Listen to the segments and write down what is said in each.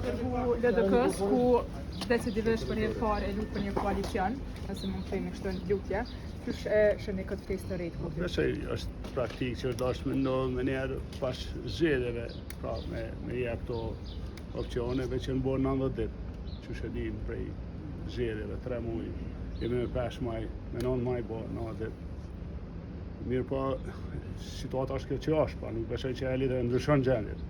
dërgu LDK-s ku decisivisht për herë parë e lut për një koalicion, nëse mund të themi kështu në lutje. Qysh e shëni këtë festë të rejtë ku? Nëse është praktikë që është me ndodhë me njerë pas zgjedhjeve, pra me jep këto opcioneve që në borë 90 ditë, që shëdim prej zgjedhjeve, 3 muaj, jemi me 5 maj, me 9 maj borë 90 ditë. Mirë po, situata është kjo që është, pra nuk besoj që e lidhe ndryshon gjendjet.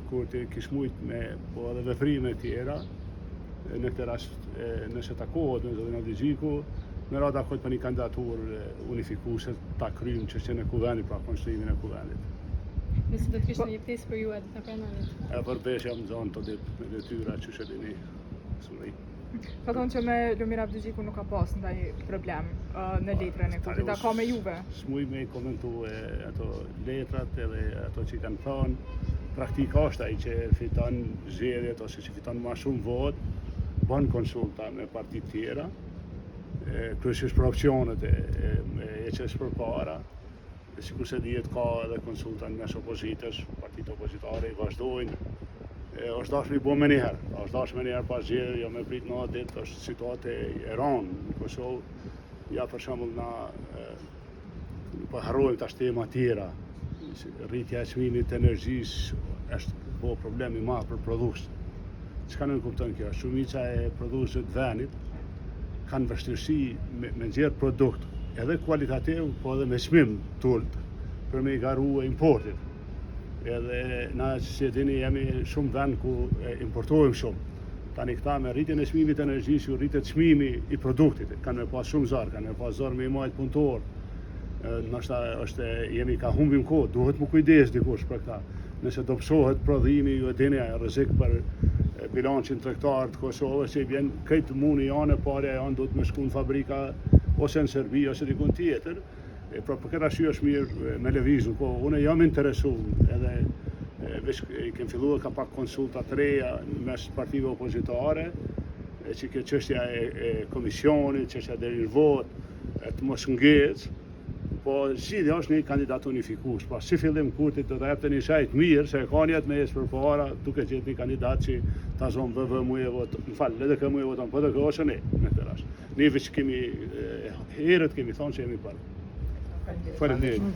Kur ti kish mujt me po edhe vefrime tjera, në këtë rast nëse takohet me zotin Adigjiku, me rada këtë për një kandidatur unifikuse ta krymë që që në kuvendit, pra konstruimin e kuvendit. Nëse do të kishte një pjesë për ju edhe të pranonit? E përveç jam zonë të ditë me detyra që shëdini suri. Ka thonë që me Lumir Abdixhiku nuk ka pas ndaj problem në letrën e kurtit, a ka me juve? S'muj me i komentu ato letrat edhe ato që i kanë thonë. Praktika është ai që fiton zgjedhjet ose që fiton më shumë votë, bën konsulta me partit tjera, kryesisht për opcionet e që është përpara. Sikur se dihet ka edhe konsulta mes opozitës, partitë opozitare i vazhdojnë. Është dashur i bë më njëherë, është dashur më njëherë pas zgjedhjeve, jo me prit 90 ditë, është situatë e rëndë në Kosovë. Ja për shembull na po harrojmë tash tema tjera. Rritja e çmimit të energjisë është po problem i madh për produktës. Çka nuk kupton kjo? Shumica e produktëve të vendit kanë vështirësi me nxjerr produkt, edhe kualitativ, po edhe me çmim të ulët për me i garu importit. Edhe na që si e dini jemi shumë vend ku importojmë shumë. Tani këta me rritjen e çmimit të energjisë, rritet çmimi i produktit, kanë me pas shumë zor, kanë me pas zor me i majt punëtor. Nështë jemi ka humbim kohë, duhet më kujdes dikush për këta. Nëse do psohet prodhimi, ju e dini rrezik për bilancin tregtar të Kosovës që vjen këtë muni janë e parja janë do të më shku në fabrika ose në Serbi ose dikun tjetër. Pra për këtë arsye është mirë me lëvizjen, po unë jam interesuar edhe veç kem filluar ka pak konsulta të reja mes partive opozitare, që kjo çështja e komisionit, çështja deri në vot, të mos ngecë. Po zgjidhja është një kandidat unifikues. Pa si fillim kurtit do të jepte një shajt mirë, se ka njet me jesë përpara, duke gjetë një kandidat që ta zonë VV mu e voton, më falë, LDK mu e voton, po të ose ne, në këtë rast. Ne veç kemi, herët kemi thonë që jemi parë. Faleminderit.